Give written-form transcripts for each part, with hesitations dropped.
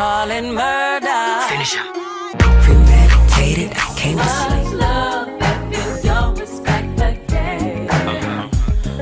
call it murder. Finish him. Premeditated, I came to sleep. Love if you don't respect the game.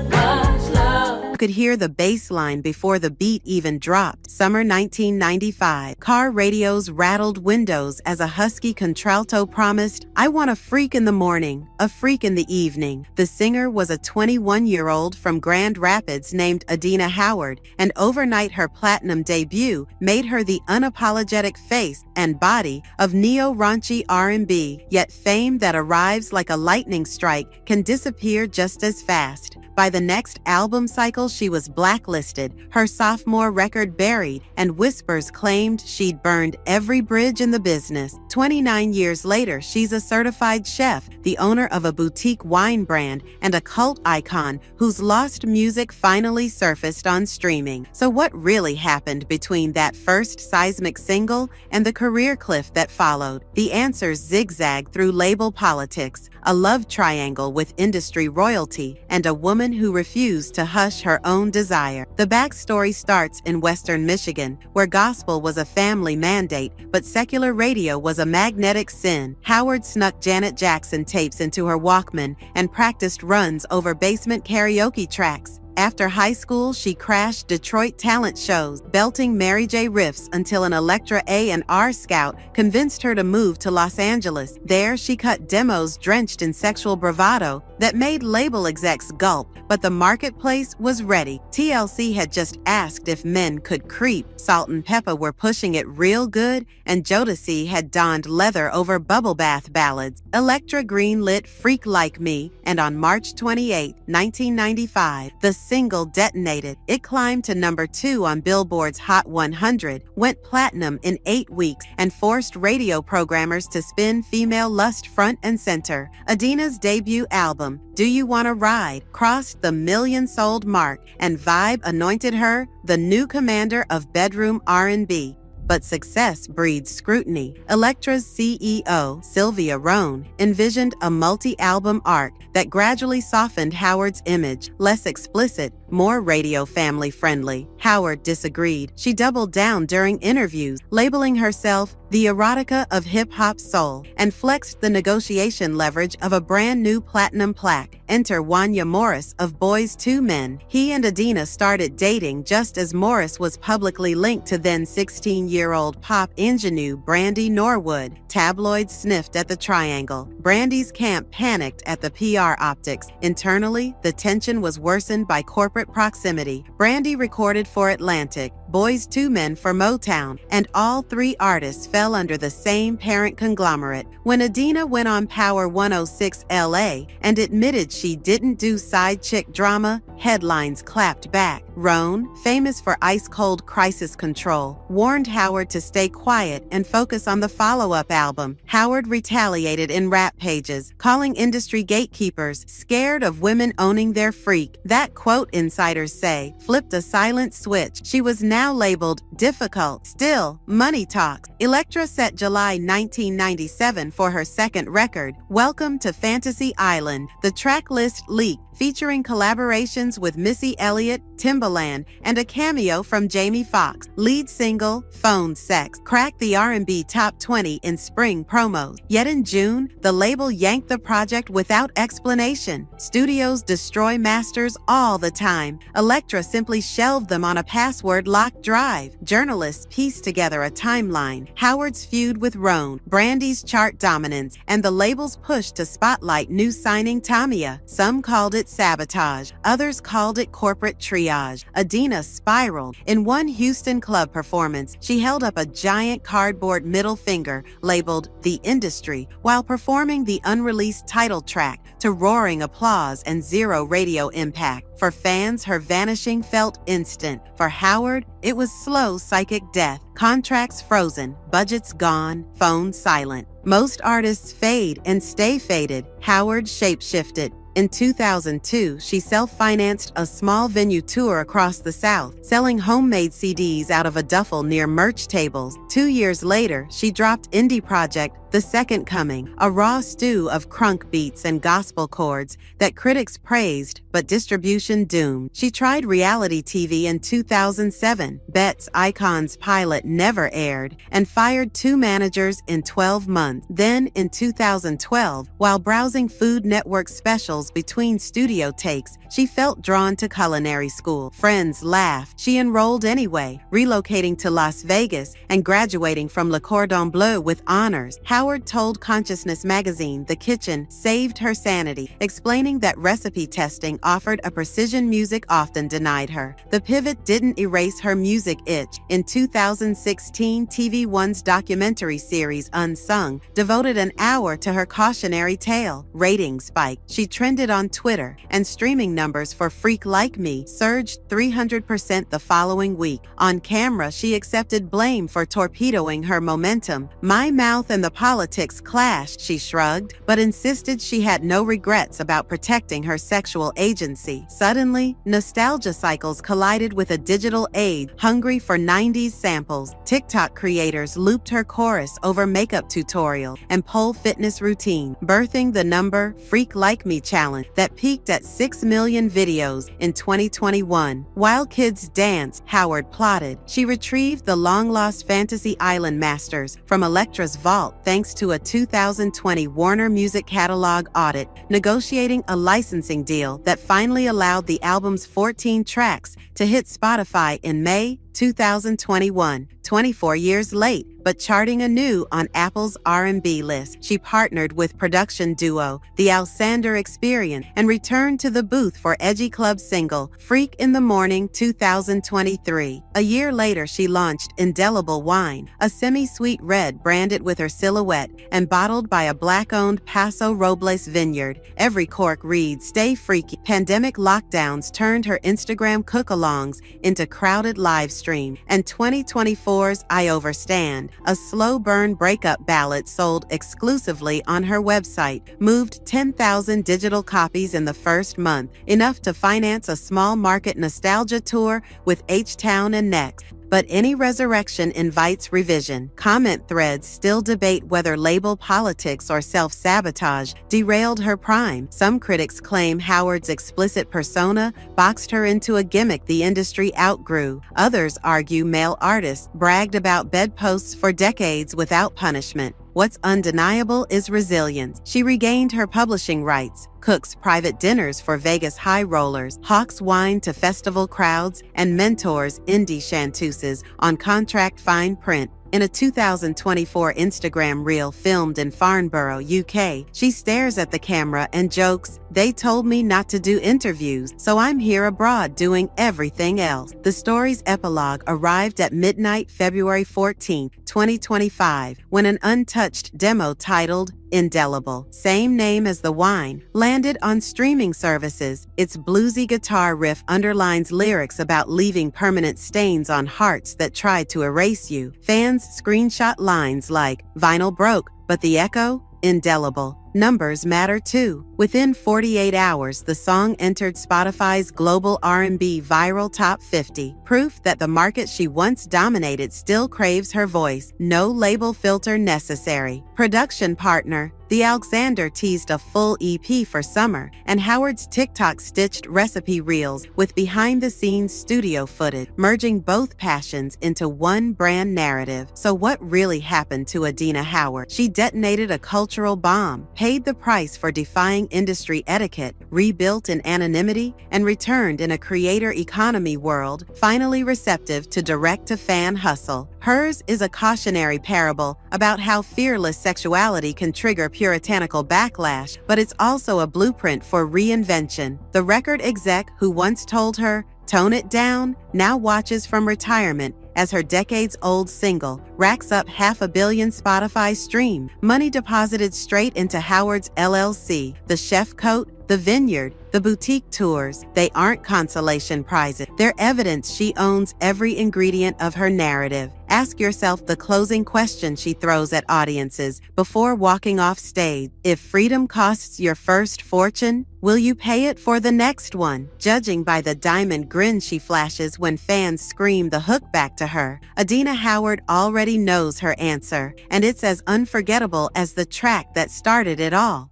Much love. You could hear the bass line before the beat even dropped. Summer 1995. Car radios rattled windows as a husky contralto promised, "I want a freak in the morning, a freak in the evening." The singer was a 21-year-old from Grand Rapids named Adina Howard, and overnight her platinum debut made her the unapologetic face and body of neo-raunchy R&B. Yet fame that arrives like a lightning strike can disappear just as fast. By the next album cycle, she was blacklisted, her sophomore record buried, and whispers claimed she'd burned every bridge in the business. 29 years later, she's a certified chef, the owner of a boutique wine brand, and a cult icon whose lost music finally surfaced on streaming. So what really happened between that first seismic single and the career cliff that followed? The answers zigzag through label politics, a love triangle with industry royalty, and a woman who refused to hush her own desire. The backstory starts in Western Michigan, where gospel was a family mandate, but secular radio was a magnetic sin. Howard snuck Janet Jackson tapes into her Walkman and practiced runs over basement karaoke tracks. After high school, she crashed Detroit talent shows, belting Mary J. riffs until an Elektra A&R scout convinced her to move to Los Angeles. There, she cut demos drenched in sexual bravado that made label execs gulp, but the marketplace was ready. TLC had just asked if men could creep, Salt and Peppa were pushing it real good, and Jodeci had donned leather over bubble bath ballads. Elektra greenlit Freak Like Me, and on March 28, 1995, the single detonated. It climbed to number 2 on Billboard's Hot 100, went platinum in 8 weeks, and forced radio programmers to spin female lust front and center. Adina's debut album, Do You Wanna Ride, crossed the million-sold mark, and Vibe anointed her the new commander of bedroom R&B. But success breeds scrutiny. Elektra's CEO, Sylvia Rhone, envisioned a multi-album arc that gradually softened Howard's image, less explicit, more radio family friendly. Howard disagreed. She doubled down during interviews, labeling herself the erotica of hip-hop soul, and flexed the negotiation leverage of a brand new platinum plaque. Enter Wanya Morris of Boyz II Men. He and Adina started dating just as Morris was publicly linked to then 16-year-old pop ingenue Brandy Norwood. Tabloids sniffed at the triangle. Brandy's camp panicked at the PR optics. Internally, the tension was worsened by corporate proximity. Brandy recorded for Atlantic, Boyz II Men for Motown, and all 3 artists fell under the same parent conglomerate. When Adina went on Power 106 LA and admitted she didn't do side chick drama, headlines clapped back. Rhone, famous for ice-cold crisis control, warned Howard to stay quiet and focus on the follow-up album. Howard retaliated in rap pages, calling industry gatekeepers scared of women owning their freak. That, quote, insiders say, flipped a silent switch. She was now labeled difficult. Still, money talks. Elektra set July 1997 for her second record, Welcome to Fantasy Island. The track list leaked, featuring collaborations with Missy Elliott, Timbaland, and a cameo from Jamie Foxx. Lead single, Phone Sex, cracked the R&B top 20 in spring promos. Yet in June, the label yanked the project without explanation. Studios destroy masters all the time. Elektra simply shelved them on a password-locked drive. Journalists pieced together a timeline. Howard's feud with Rhone, Brandy's chart dominance, and the label's push to spotlight new signing Tamia. Some called it Sabotage. Others called it corporate triage. Adina spiraled. In one Houston club performance, she held up a giant cardboard middle finger labeled The Industry while performing the unreleased title track to roaring applause and zero radio impact. For fans, her vanishing felt instant. For Howard, it was slow psychic death. Contracts frozen, budgets gone, phones silent. Most artists fade and stay faded. Howard shapeshifted. In 2002, she self-financed a small venue tour across the South, selling homemade CDs out of a duffel near merch tables. 2 years later, she dropped indie project The Second Coming, a raw stew of crunk beats and gospel chords that critics praised but distribution doomed. She tried reality TV in 2007. Bet's Icons pilot never aired and fired 2 managers in 12 months. Then, in 2012, while browsing Food Network specials between studio takes, she felt drawn to culinary school. Friends laughed. She enrolled anyway, relocating to Las Vegas and graduating from Le Cordon Bleu with honors. Howard told Consciousness magazine the kitchen saved her sanity, explaining that recipe testing offered a precision music often denied her. The pivot didn't erase her music itch. In 2016, TV One's documentary series Unsung devoted an hour to her cautionary tale. Ratings spiked. She trended on Twitter, and streaming numbers for Freak Like Me surged 300% the following week. On camera, she accepted blame for torpedoing her momentum. "My mouth and the politics clashed," she shrugged, but insisted she had no regrets about protecting her sexual agency. Suddenly, nostalgia cycles collided with a digital age hungry for 90s samples. TikTok creators looped her chorus over makeup tutorial and pole fitness routine, birthing the number Freak Like Me challenge that peaked at 6 million videos in 2021. While kids danced, Howard plotted. She retrieved the long-lost Fantasy Island masters from Elektra's vault thanks to a 2020 Warner Music Catalog audit, negotiating a licensing deal that finally allowed the album's 14 tracks to hit Spotify in May 2021, 24 years late, but charting anew on Apple's R&B list. She partnered with production duo The Alexander Experience and returned to the booth for Edgy Club single Freak in the Morning 2023. A year later, she launched Indelible Wine, a semi-sweet red branded with her silhouette and bottled by a Black-owned Paso Robles vineyard. Every cork reads, "Stay freaky." Pandemic lockdowns turned her Instagram cook-alongs into crowded live stream, and 2024's I Overstand, a slow burn breakup ballad sold exclusively on her website, moved 10,000 digital copies in the first month, enough to finance a small market nostalgia tour with H-Town and Next. But any resurrection invites revision. Comment threads still debate whether label politics or self-sabotage derailed her prime. Some critics claim Howard's explicit persona boxed her into a gimmick the industry outgrew. Others argue male artists bragged about bedposts for decades without punishment. What's undeniable is resilience. She regained her publishing rights, cooks private dinners for Vegas high rollers, hawks wine to festival crowds, and mentors indie chanteuses on contract fine print. In a 2024 Instagram reel filmed in Farnborough, UK, she stares at the camera and jokes, "They told me not to do interviews, so I'm here abroad doing everything else." The story's epilogue arrived at midnight February 14, 2025, when an untouched demo titled Indelible, same name as the wine, landed on streaming services. Its bluesy guitar riff underlines lyrics about leaving permanent stains on hearts that tried to erase you. Fans screenshot lines like, "Vinyl broke, but the echo? Indelible." Numbers matter too. Within 48 hours, the song entered Spotify's global R&B viral top 50, proof that the market she once dominated still craves her voice. No label filter necessary. Production partner The Alexander teased a full EP for summer, and Howard's TikTok stitched recipe reels with behind-the-scenes studio footage, merging both passions into one brand narrative. So what really happened to Adina Howard? She detonated a cultural bomb, paid the price for defying industry etiquette, rebuilt in anonymity, and returned in a creator economy world, finally receptive to direct-to-fan hustle. Hers is a cautionary parable about how fearless sexuality can trigger puritanical backlash, but it's also a blueprint for reinvention. The record exec who once told her, "Tone it down," now watches from retirement as her decades-old single racks up 500 million Spotify streams. Money deposited straight into Howard's LLC, the chef coat, the vineyard, the boutique tours. They aren't consolation prizes. They're evidence she owns every ingredient of her narrative. Ask yourself the closing question she throws at audiences before walking off stage. If freedom costs your first fortune, will you pay it for the next one? Judging by the diamond grin she flashes when fans scream the hook back to her, Adina Howard already knows her answer, and it's as unforgettable as the track that started it all.